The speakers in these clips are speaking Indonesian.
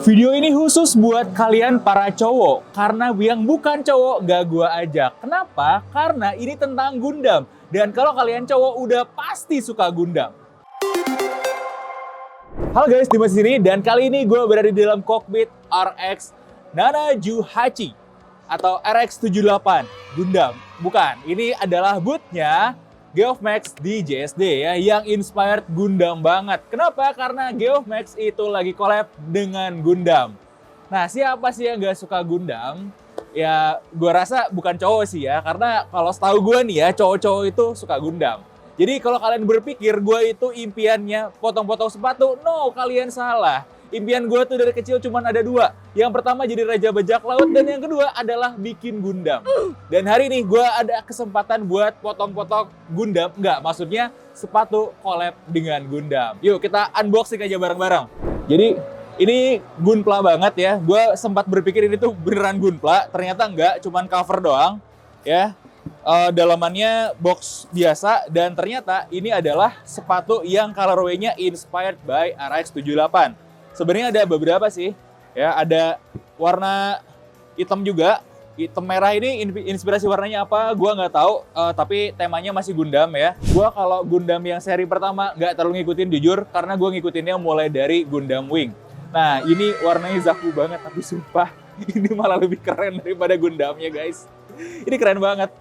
Video ini khusus buat kalian para cowok, karena yang bukan cowok gak gua ajak. Kenapa? Karena ini tentang Gundam. Dan kalau kalian cowok udah pasti suka Gundam. Halo guys, Dimas di sini dan kali ini gue berada di dalam kokpit RX Nanajuhachi atau RX-78 Gundam. Bukan, ini adalah bootnya Geoff-Max di JSD ya, yang inspired Gundam banget. Kenapa? Karena Geoff-Max itu lagi collab dengan Gundam. Nah, siapa sih yang gak suka Gundam? Ya, gue rasa bukan cowok sih ya, karena kalau setahu gue nih ya, cowok-cowok itu suka Gundam. Jadi kalau kalian berpikir gue itu impiannya potong-potong sepatu, no, kalian salah. Impian gue tuh dari kecil cuma ada dua. Yang pertama jadi Raja Bajak Laut dan yang kedua adalah bikin Gundam. Dan hari ini gue ada kesempatan buat potong-potong Gundam. Enggak, maksudnya sepatu collab dengan Gundam. Yuk kita unboxing aja bareng-bareng. Jadi ini Gunpla banget ya. Gue sempat berpikir ini tuh beneran Gunpla. Ternyata enggak, cuman cover doang. Ya. Dalamannya box biasa dan ternyata ini adalah sepatu yang colorway-nya inspired by RX-78. Sebenarnya ada beberapa sih, ya ada warna hitam juga, hitam merah ini inspirasi warnanya apa? Gua nggak tahu, tapi temanya masih Gundam ya. Gua kalau Gundam yang seri pertama nggak terlalu ngikutin jujur, karena gua ngikutinnya mulai dari Gundam Wing. Nah ini warnanya Zaku banget, tapi sumpah ini malah lebih keren daripada Gundamnya guys. Ini keren banget.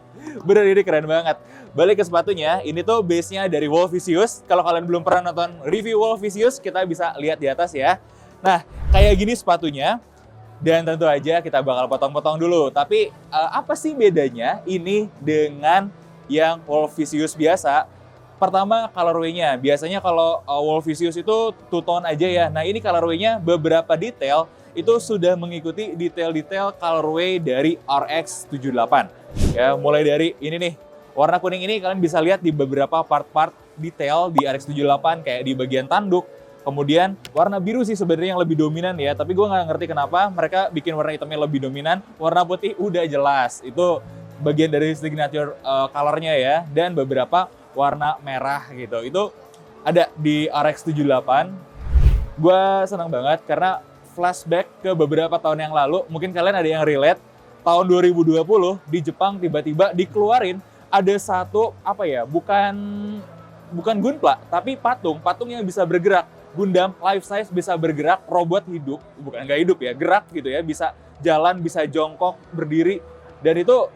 Bener, ini keren banget. Balik ke sepatunya, ini tuh base-nya dari Wolfisius. Kalau kalian belum pernah nonton review Wolfisius, kita bisa lihat di atas ya. Nah, kayak gini sepatunya. Dan tentu aja kita bakal potong-potong dulu. Tapi apa sih bedanya ini dengan yang Wolfisius biasa? Pertama, colorway-nya. Biasanya kalau Wolfisius itu two-tone aja ya. Nah, ini colorway-nya beberapa detail itu sudah mengikuti detail-detail colorway dari RX-78. Ya, mulai dari ini nih, warna kuning ini kalian bisa lihat di beberapa part-part detail di RX-78 kayak di bagian tanduk. Kemudian warna biru sih sebenarnya yang lebih dominan ya, tapi gue nggak ngerti kenapa mereka bikin warna hitamnya lebih dominan. Warna putih udah jelas, itu bagian dari signature colornya ya, dan beberapa warna merah gitu. Itu ada di RX-78. Gue senang banget karena flashback ke beberapa tahun yang lalu, mungkin kalian ada yang relate, tahun 2020 di Jepang tiba-tiba dikeluarin ada satu, apa ya, bukan Gunpla, tapi patung yang bisa bergerak. Gundam life size bisa bergerak, robot hidup, bukan nggak hidup ya, gerak gitu ya, bisa jalan, bisa jongkok, berdiri, dan itu,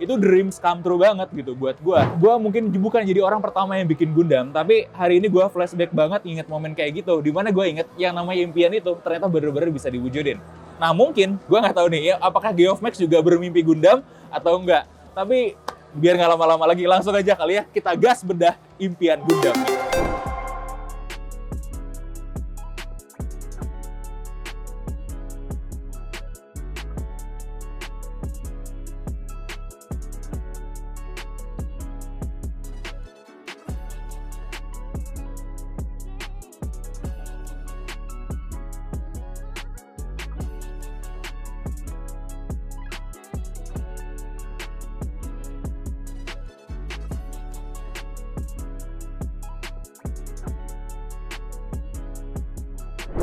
itu dreams come true banget gitu buat gue. Gue mungkin bukan jadi orang pertama yang bikin Gundam, tapi hari ini gue flashback banget inget momen kayak gitu, dimana gue inget yang namanya impian itu ternyata bener-bener bisa diwujudin. Nah mungkin, gue nggak tahu nih ya, apakah Geoff-Max juga bermimpi Gundam atau enggak. Tapi biar nggak lama-lama lagi, langsung aja kali ya kita gas bedah impian Gundam.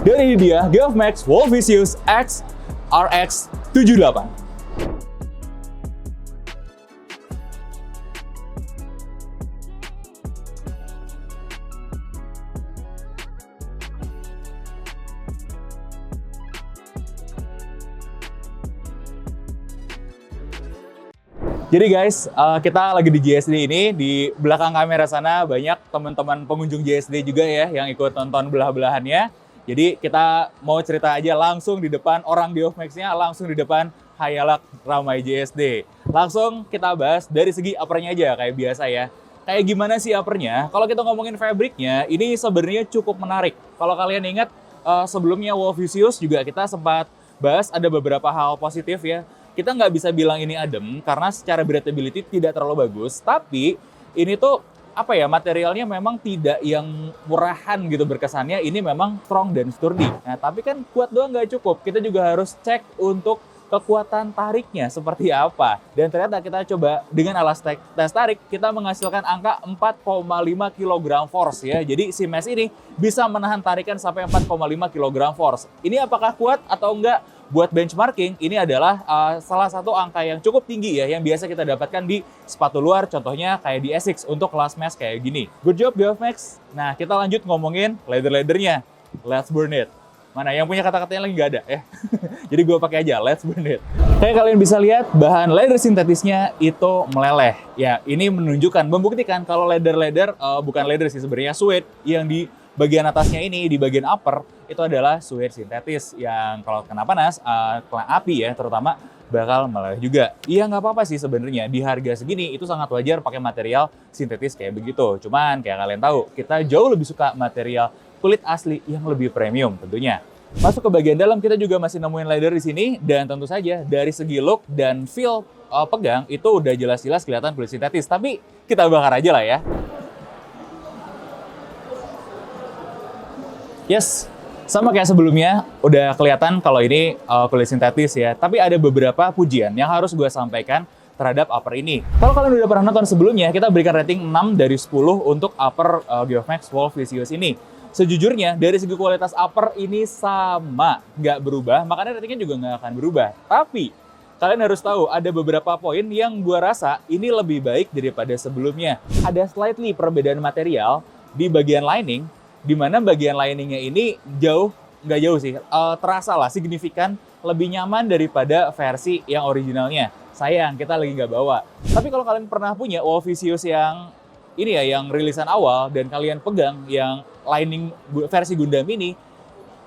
Dan ini dia Geoff-Max Wolfisius X RX-78. Jadi guys, kita lagi di JSD ini, di belakang kamera sana banyak teman-teman pengunjung JSD juga ya yang ikut nonton belah-belahannya. Jadi kita mau cerita aja langsung di depan orang Geoff-Max-nya, langsung di depan Khayalak Ramai JSD. Langsung kita bahas dari segi uppernya aja kayak biasa ya. Kayak gimana sih uppernya? Kalau kita ngomongin fabriknya, ini sebenarnya cukup menarik. Kalau kalian ingat sebelumnya Wolfisius juga kita sempat bahas ada beberapa hal positif ya. Kita nggak bisa bilang ini adem karena secara breathability tidak terlalu bagus. Tapi ini tuh apa ya, materialnya memang tidak yang murahan gitu berkesannya, ini memang strong dan sturdy. Nah tapi kan kuat doang nggak cukup, kita juga harus cek untuk kekuatan tariknya seperti apa. Dan ternyata kita coba dengan alat tes tarik, kita menghasilkan angka 4,5 kg force ya. Jadi si mesh ini bisa menahan tarikan sampai 4,5 kg force. Ini apakah kuat atau enggak? Buat benchmarking, ini adalah salah satu angka yang cukup tinggi ya, yang biasa kita dapatkan di sepatu luar, contohnya kayak di Asics untuk kelas mesh kayak gini. Good job, Geof-Max. Nah, kita lanjut ngomongin leather-leathernya. Let's burn it. Mana yang punya kata-katanya lagi nggak ada ya? Jadi gue pakai aja, let's burn it. Kayak kalian bisa lihat, bahan leather sintetisnya itu meleleh. Ya, ini menunjukkan, membuktikan kalau leather bukan leather sih sebenarnya, suede yang di bagian atasnya ini, di bagian upper, itu adalah suede sintetis yang kalau kena panas, kena api ya terutama, bakal meleleh juga. Iya nggak apa-apa sih sebenarnya, di harga segini itu sangat wajar pakai material sintetis kayak begitu. Cuman kayak kalian tahu, kita jauh lebih suka material kulit asli yang lebih premium tentunya. Masuk ke bagian dalam, kita juga masih nemuin leather di sini, dan tentu saja dari segi look dan feel pegang itu udah jelas-jelas kelihatan kulit sintetis. Tapi kita bakar aja lah ya. Yes, sama kayak sebelumnya, udah kelihatan kalau ini kulit sintetis ya. Tapi ada beberapa pujian yang harus gue sampaikan terhadap upper ini. Kalau kalian udah pernah nonton sebelumnya, kita berikan rating 6 dari 10 untuk upper Geof-Max Wolf Vicious ini. Sejujurnya, dari segi kualitas upper ini sama, nggak berubah, makanya ratingnya juga nggak akan berubah. Tapi, kalian harus tahu, ada beberapa poin yang gue rasa ini lebih baik daripada sebelumnya. Ada slightly perbedaan material di bagian lining, di mana bagian liningnya ini nggak jauh sih, terasa lah signifikan lebih nyaman daripada versi yang originalnya. Sayang, kita lagi nggak bawa. Tapi kalau kalian pernah punya Wolf Vicious yang ini ya, yang rilisan awal, dan kalian pegang yang lining versi Gundam ini,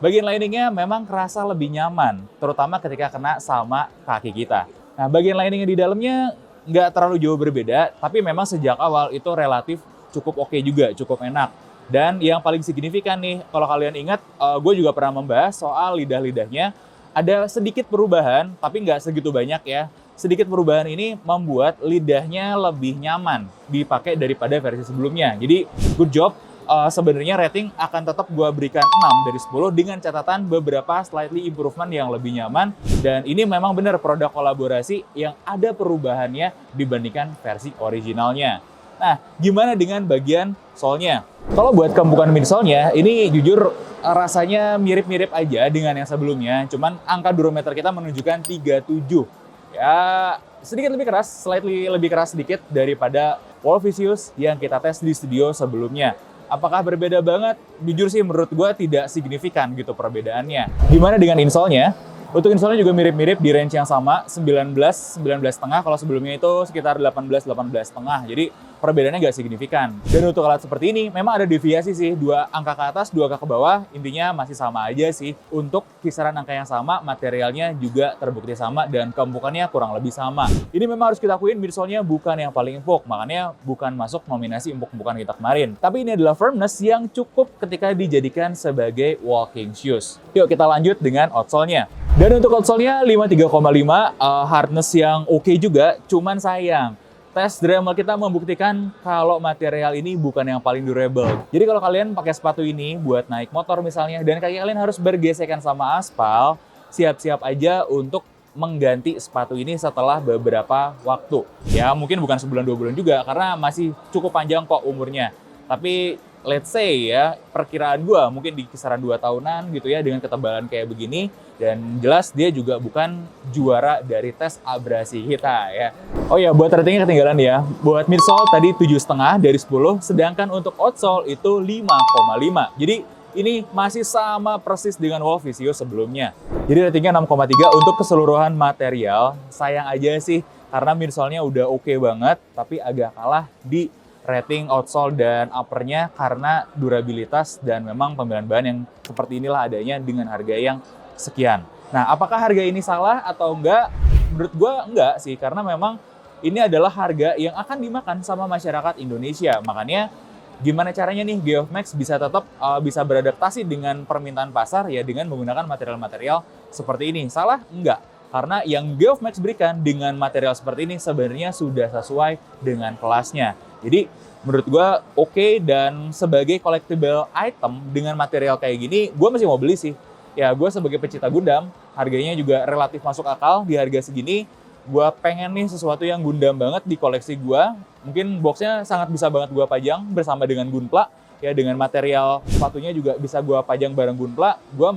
bagian liningnya memang kerasa lebih nyaman, terutama ketika kena sama kaki kita. Nah, bagian liningnya di dalamnya nggak terlalu jauh berbeda, tapi memang sejak awal itu relatif cukup oke juga, cukup enak. Dan yang paling signifikan nih, kalau kalian ingat, gue juga pernah membahas soal lidah-lidahnya. Ada sedikit perubahan, tapi nggak segitu banyak ya. Sedikit perubahan ini membuat lidahnya lebih nyaman dipakai daripada versi sebelumnya. Jadi, good job. Sebenarnya rating akan tetap gue berikan 6 dari 10 dengan catatan beberapa slightly improvement yang lebih nyaman. Dan ini memang benar produk kolaborasi yang ada perubahannya dibandingkan versi originalnya. Nah, gimana dengan bagian solnya? Kalau buat kembukan midsole-nya, ini jujur rasanya mirip-mirip aja dengan yang sebelumnya. Cuman angka durometer kita menunjukkan 37. Ya, sedikit lebih keras, slightly lebih keras sedikit daripada Wolf Vicious yang kita tes di studio sebelumnya. Apakah berbeda banget? Jujur sih menurut gue tidak signifikan gitu perbedaannya. Gimana dengan insole-nya? Untuk insole-nya juga mirip-mirip di range yang sama, 19,5. Kalau sebelumnya itu sekitar 18,5. Jadi perbedaannya nggak signifikan. Dan untuk alat seperti ini memang ada deviasi sih, 2 angka ke atas, 2 angka ke bawah, intinya masih sama aja sih. Untuk kisaran angka yang sama, materialnya juga terbukti sama dan keempukannya kurang lebih sama. Ini memang harus kita akuin midsole-nya bukan yang paling empuk, makanya bukan masuk nominasi empuk-empukan kita kemarin. Tapi ini adalah firmness yang cukup ketika dijadikan sebagai walking shoes. Yuk kita lanjut dengan outsole-nya. Dan untuk outsole-nya 53,5, hardness yang oke juga, cuman sayang. Tes Dremel kita membuktikan kalau material ini bukan yang paling durable. Jadi kalau kalian pakai sepatu ini buat naik motor misalnya, dan kaki kalian harus bergesekan sama aspal, siap-siap aja untuk mengganti sepatu ini setelah beberapa waktu. Ya mungkin bukan sebulan 2 bulan juga, karena masih cukup panjang kok umurnya. Tapi let's say ya, perkiraan gua mungkin di kisaran 2 tahunan gitu ya, dengan ketebalan kayak begini. Dan jelas dia juga bukan juara dari tes abrasi kita ya. Oh ya, buat ratingnya ketinggalan ya. Buat midsole tadi 7,5 dari 10, sedangkan untuk outsole itu 5,5. Jadi ini masih sama persis dengan Wolf Vicious sebelumnya. Jadi ratingnya 6,3 untuk keseluruhan material. Sayang aja sih, karena midsole-nya udah oke banget, tapi agak kalah di rating outsole dan uppernya karena durabilitas dan memang pemilihan bahan yang seperti inilah adanya dengan harga yang sekian. Nah, apakah harga ini salah atau enggak? Menurut gue enggak sih, karena memang ini adalah harga yang akan dimakan sama masyarakat Indonesia. Makanya gimana caranya nih Geof-Max bisa tetap bisa beradaptasi dengan permintaan pasar ya dengan menggunakan material-material seperti ini. Salah? Enggak. Karena yang Geof-Max berikan dengan material seperti ini sebenarnya sudah sesuai dengan kelasnya. Jadi menurut gue oke, dan sebagai collectible item dengan material kayak gini, gue masih mau beli sih. ya gue sebagai pecinta Gundam, harganya juga relatif masuk akal di harga segini. Gue pengen nih sesuatu yang Gundam banget di koleksi gue. Mungkin boxnya sangat bisa banget gue pajang bersama dengan Gunpla. Ya dengan material sepatunya juga bisa gue pajang bareng Gunpla. Gue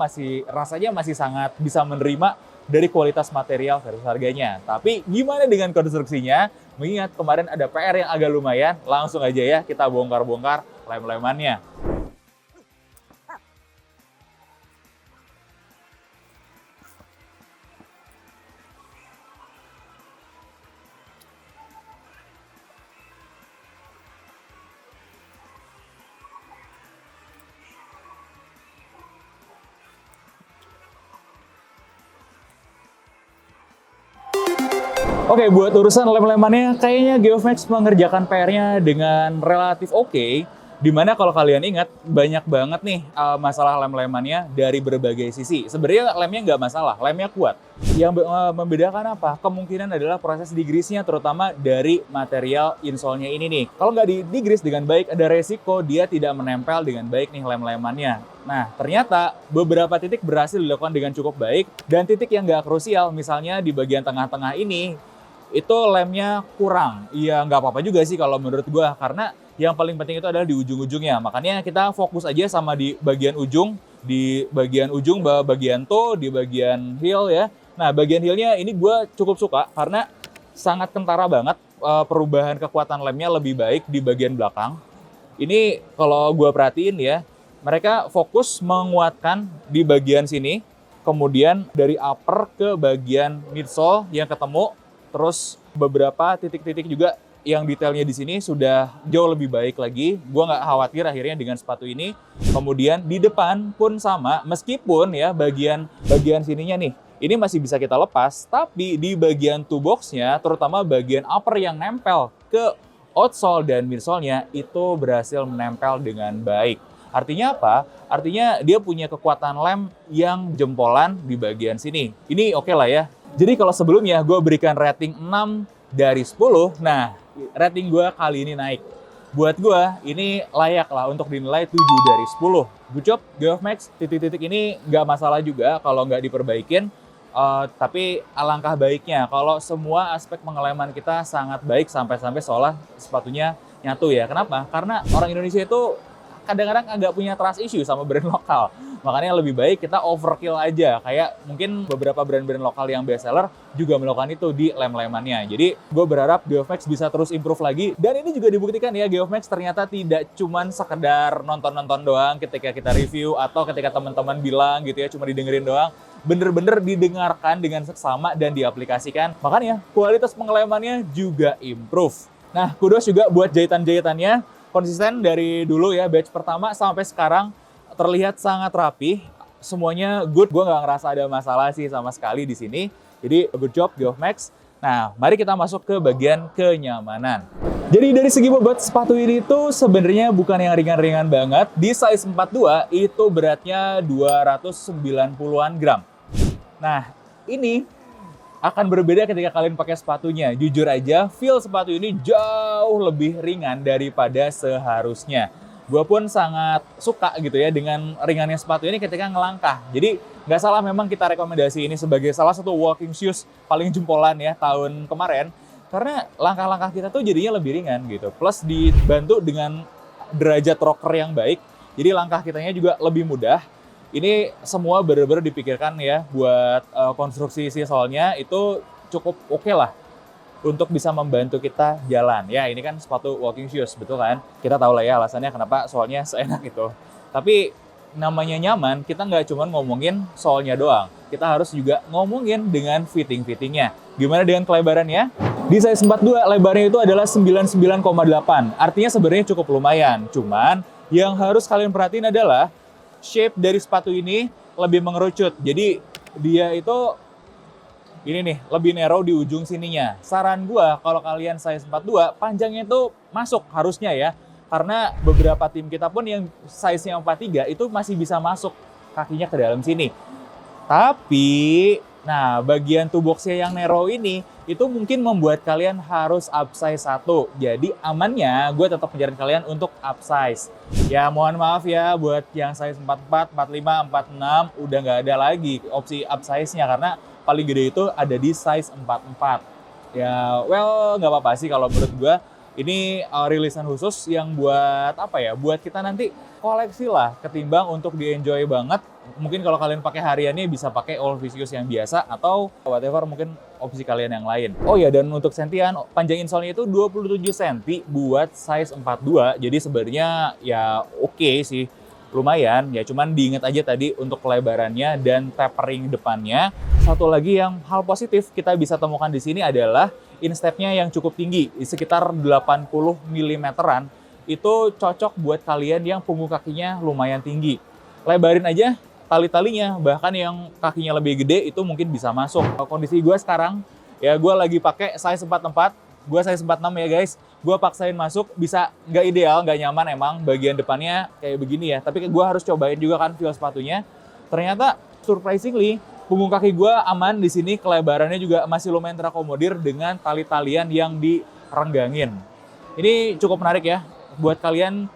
rasanya masih sangat bisa menerima dari kualitas material versus harganya. Tapi gimana dengan konstruksinya? Mengingat kemarin ada PR yang agak lumayan, langsung aja ya kita bongkar-bongkar lem-lemannya. Oke, buat urusan lem-lemannya, kayaknya Geof-Max mengerjakan PR-nya dengan relatif oke. Dimana kalau kalian ingat, banyak banget nih masalah lem-lemannya dari berbagai sisi. Sebenarnya lemnya nggak masalah, lemnya kuat. Yang membedakan apa? Kemungkinan adalah proses digrease-nya, terutama dari material insole-nya ini nih. Kalau nggak digrease dengan baik, ada resiko dia tidak menempel dengan baik nih lem-lemannya. Nah, ternyata beberapa titik berhasil dilakukan dengan cukup baik, dan titik yang nggak krusial, misalnya di bagian tengah-tengah ini, itu lemnya kurang. Ya nggak apa-apa juga sih kalau menurut gua, karena yang paling penting itu adalah di ujung-ujungnya. Makanya kita fokus aja sama di bagian ujung, bagian toe, di bagian heel ya. Nah, bagian heelnya ini gua cukup suka karena sangat kentara banget. Perubahan kekuatan lemnya lebih baik di bagian belakang. Ini kalau gua perhatiin ya, mereka fokus menguatkan di bagian sini, kemudian dari upper ke bagian midsole yang ketemu. Terus beberapa titik-titik juga yang detailnya di sini sudah jauh lebih baik lagi. Gua nggak khawatir akhirnya dengan sepatu ini. Kemudian di depan pun sama, meskipun ya bagian sininya nih, ini masih bisa kita lepas, tapi di bagian toe box-nya, terutama bagian upper yang nempel ke outsole dan midsole-nya, itu berhasil menempel dengan baik. Artinya apa? Artinya dia punya kekuatan lem yang jempolan di bagian sini. Ini oke lah ya. Jadi kalau sebelumnya gue berikan rating 6 dari 10, nah rating gue kali ini naik. Buat gue ini layak lah untuk dinilai 7 dari 10. Good job Geof-Max, titik-titik ini nggak masalah juga kalau nggak diperbaikin. Tapi alangkah baiknya kalau semua aspek pengeleman kita sangat baik sampai-sampai seolah sepatunya nyatu ya. Kenapa? Karena orang Indonesia itu kadang-kadang agak punya trust issue sama brand lokal. Makanya lebih baik kita overkill aja. Kayak mungkin beberapa brand-brand lokal yang best seller juga melakukan itu di lem-lemannya. Jadi gue berharap Geof-Max bisa terus improve lagi. Dan ini juga dibuktikan ya, Geof-Max ternyata tidak cuman sekedar nonton-nonton doang ketika kita review atau ketika teman-teman bilang gitu ya, cuma didengerin doang. Bener-bener didengarkan dengan seksama dan diaplikasikan. Makanya kualitas pengelemannya juga improve. Nah, kudos juga buat jahitan-jahitannya. Konsisten dari dulu ya, batch pertama sampai sekarang terlihat sangat rapi. Semuanya good, gue nggak ngerasa ada masalah sih sama sekali di sini. Jadi good job Geof-Max. Nah, mari kita masuk ke bagian kenyamanan. Jadi dari segi bobot sepatu ini tuh sebenarnya bukan yang ringan-ringan banget. Di size 42 itu beratnya 290-an gram. Nah, ini akan berbeda ketika kalian pakai sepatunya. Jujur aja, feel sepatu ini jauh lebih ringan daripada seharusnya. Gue pun sangat suka gitu ya dengan ringannya sepatu ini ketika ngelangkah. Jadi nggak salah memang kita rekomendasi ini sebagai salah satu walking shoes paling jempolan ya tahun kemarin. Karena langkah-langkah kita tuh jadinya lebih ringan gitu. Plus dibantu dengan derajat rocker yang baik. Jadi langkah kitanya juga lebih mudah. Ini semua benar-benar dipikirkan ya buat konstruksi si solnya itu cukup oke lah untuk bisa membantu kita jalan. Ya ini kan sepatu walking shoes, betul kan? Kita tahu lah ya alasannya kenapa solnya seenak itu. Tapi namanya nyaman, kita nggak cuma ngomongin solnya doang. Kita harus juga ngomongin dengan fitting-fittingnya. Gimana dengan kelebarannya? Di size 42 lebarnya itu adalah 99,8. Artinya sebenarnya cukup lumayan. Cuman yang harus kalian perhatiin adalah shape dari sepatu ini lebih mengerucut. Jadi dia itu ini nih, lebih narrow di ujung sininya. Saran gua kalau kalian size 42, panjangnya itu masuk harusnya ya. Karena beberapa tim kita pun yang size-nya 43 itu masih bisa masuk kakinya ke dalam sini. Tapi Nah, bagian toolbox-nya yang narrow ini, itu mungkin membuat kalian harus upsize satu. Jadi amannya, gue tetap menyarankan kalian untuk upsize. Ya mohon maaf ya, buat yang size 44, 45, 46, udah nggak ada lagi opsi upsize-nya. Karena paling gede itu ada di size 44. Ya, well, nggak apa-apa sih kalau menurut gue. Ini rilisan khusus yang buat apa ya? Buat kita nanti koleksi lah, ketimbang untuk di-enjoy banget. Mungkin kalau kalian pakai hariannya bisa pakai All Vicious yang biasa atau whatever mungkin opsi kalian yang lain. Oh ya, dan untuk sentian, panjang insole-nya itu 27 cm buat size 42. Jadi sebenarnya ya oke sih. Lumayan, ya cuman diingat aja tadi untuk kelebarannya dan tapering depannya. Satu lagi yang hal positif kita bisa temukan di sini adalah instepnya yang cukup tinggi, sekitar 80 mm-an. Itu cocok buat kalian yang punggung kakinya lumayan tinggi. Lebarin aja tali-talinya, bahkan yang kakinya lebih gede itu mungkin bisa masuk. Kondisi gue sekarang, ya gue lagi pakai size 44, gue size 46 ya guys. Gue paksain masuk, bisa nggak ideal, nggak nyaman emang bagian depannya kayak begini ya. Tapi gue harus cobain juga kan feel sepatunya. Ternyata surprisingly, punggung kaki gue aman di sini, kelebarannya juga masih lumayan terakomodir dengan tali-talian yang direnggangin. Ini cukup menarik ya, buat kalian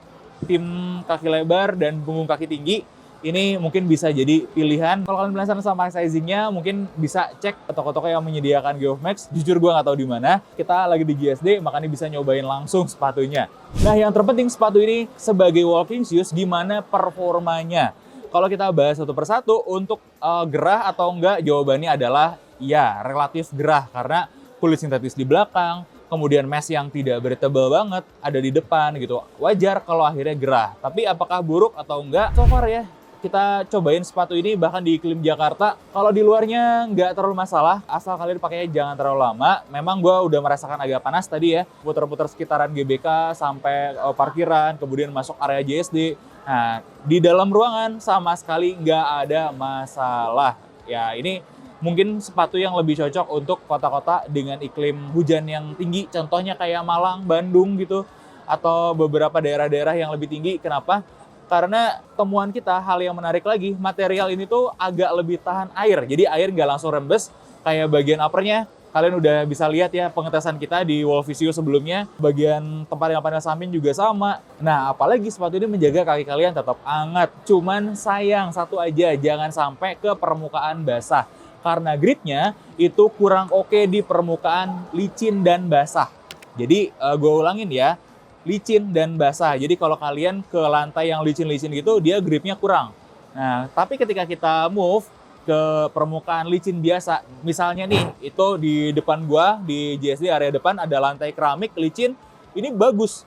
tim kaki lebar dan punggung kaki tinggi, ini mungkin bisa jadi pilihan. Kalau kalian penasaran sama sizingnya, mungkin bisa cek ke toko-toko yang menyediakan Geoff Max. Jujur gue nggak tahu di mana. Kita lagi di GSD, makanya bisa nyobain langsung sepatunya. Nah, yang terpenting sepatu ini sebagai walking shoes, gimana performanya? Kalau kita bahas satu persatu, untuk gerah atau enggak, jawabannya adalah ya, relatif gerah. Karena kulit sintetis di belakang, kemudian mesh yang tidak bertebal banget ada di depan gitu. Wajar kalau akhirnya gerah. Tapi apakah buruk atau enggak? So far ya, kita cobain sepatu ini bahkan di iklim Jakarta. Kalau di luarnya nggak terlalu masalah, asal kalian pakainya jangan terlalu lama. Memang gue udah merasakan agak panas tadi ya, putar-putar sekitaran GBK sampai parkiran, kemudian masuk area JSD. Nah, di dalam ruangan sama sekali nggak ada masalah. Ya, ini mungkin sepatu yang lebih cocok untuk kota-kota dengan iklim hujan yang tinggi. Contohnya kayak Malang, Bandung gitu. Atau beberapa daerah-daerah yang lebih tinggi. Kenapa? Karena temuan kita, hal yang menarik lagi, material ini tuh agak lebih tahan air. Jadi air nggak langsung rembes, kayak bagian uppernya. Kalian udah bisa lihat ya pengetesan kita di Wall Vicious sebelumnya. Bagian tempat yang panel samping juga sama. Nah, apalagi sepatu ini menjaga kaki kalian tetap hangat. Cuman sayang satu aja, jangan sampai ke permukaan basah. Karena gripnya itu kurang oke di permukaan licin dan basah. Jadi gue ulangin ya, licin dan basah. Jadi kalau kalian ke lantai yang licin-licin gitu, dia gripnya kurang. Nah, tapi ketika kita move ke permukaan licin biasa, misalnya nih, itu di depan gua, di JSD area depan ada lantai keramik licin, ini bagus.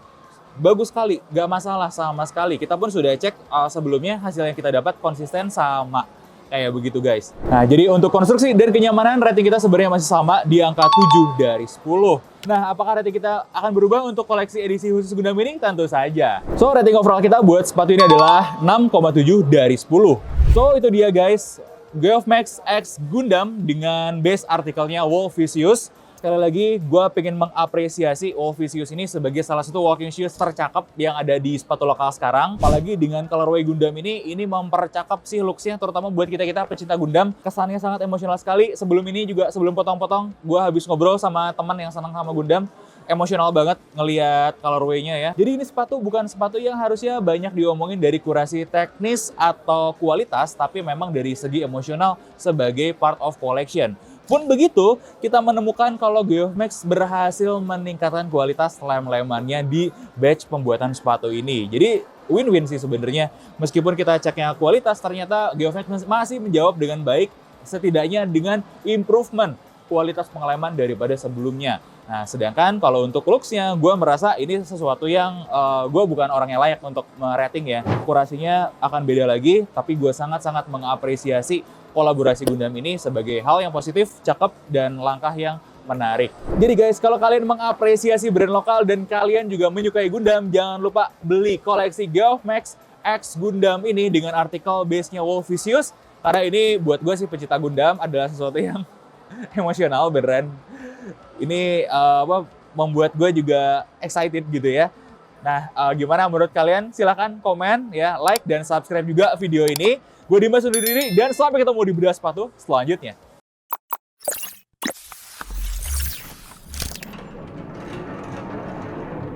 Bagus sekali, nggak masalah sama sekali. Kita pun sudah cek sebelumnya, hasil yang kita dapat konsisten sama. Kayak begitu guys. Nah, jadi untuk konstruksi dan kenyamanan rating kita sebenarnya masih sama di angka 7 dari 10. Nah, apakah rating kita akan berubah untuk koleksi edisi khusus Gundam ini? Tentu saja. So, rating overall kita buat sepatu ini adalah 6,7 dari 10. So, itu dia guys. Geoff Max X Gundam dengan base artikelnya Wall Vicious. Sekali lagi, gue pengen mengapresiasi Wall Vicious ini sebagai salah satu walking shoes tercakep yang ada di sepatu lokal sekarang. Apalagi dengan colorway Gundam ini mempercakap sih looks-nya, terutama buat kita-kita pecinta Gundam. Kesannya sangat emosional sekali. Sebelum ini juga, sebelum potong-potong, gue habis ngobrol sama teman yang senang sama Gundam. Emosional banget ngelihat colorway-nya ya. Jadi ini sepatu bukan sepatu yang harusnya banyak diomongin dari kurasi teknis atau kualitas, tapi memang dari segi emosional sebagai part of collection. Pun begitu, kita menemukan kalau Geoff Max berhasil meningkatkan kualitas lem-lemannya di batch pembuatan sepatu ini. Jadi win-win sih sebenarnya. Meskipun kita ceknya kualitas, ternyata Geoff Max masih menjawab dengan baik, setidaknya dengan improvement kualitas pengeleman daripada sebelumnya. Nah, sedangkan kalau untuk looks-nya, gue merasa ini sesuatu yang gue bukan orang yang layak untuk merating ya. Kurasinya akan beda lagi, tapi gue sangat-sangat mengapresiasi kolaborasi Gundam ini sebagai hal yang positif, cakep, dan langkah yang menarik. Jadi guys, kalau kalian mengapresiasi brand lokal dan kalian juga menyukai Gundam, jangan lupa beli koleksi Geoff Max X Gundam ini dengan artikel base-nya Wall Vicious. Karena ini buat gue sih pecinta Gundam adalah sesuatu yang emosional beneran. Ini membuat gue juga excited gitu ya. Nah, gimana menurut kalian? Silahkan komen ya, like dan subscribe juga video ini. Gue Dimas undur diri dan sampai ketemu di bedah sepatu selanjutnya.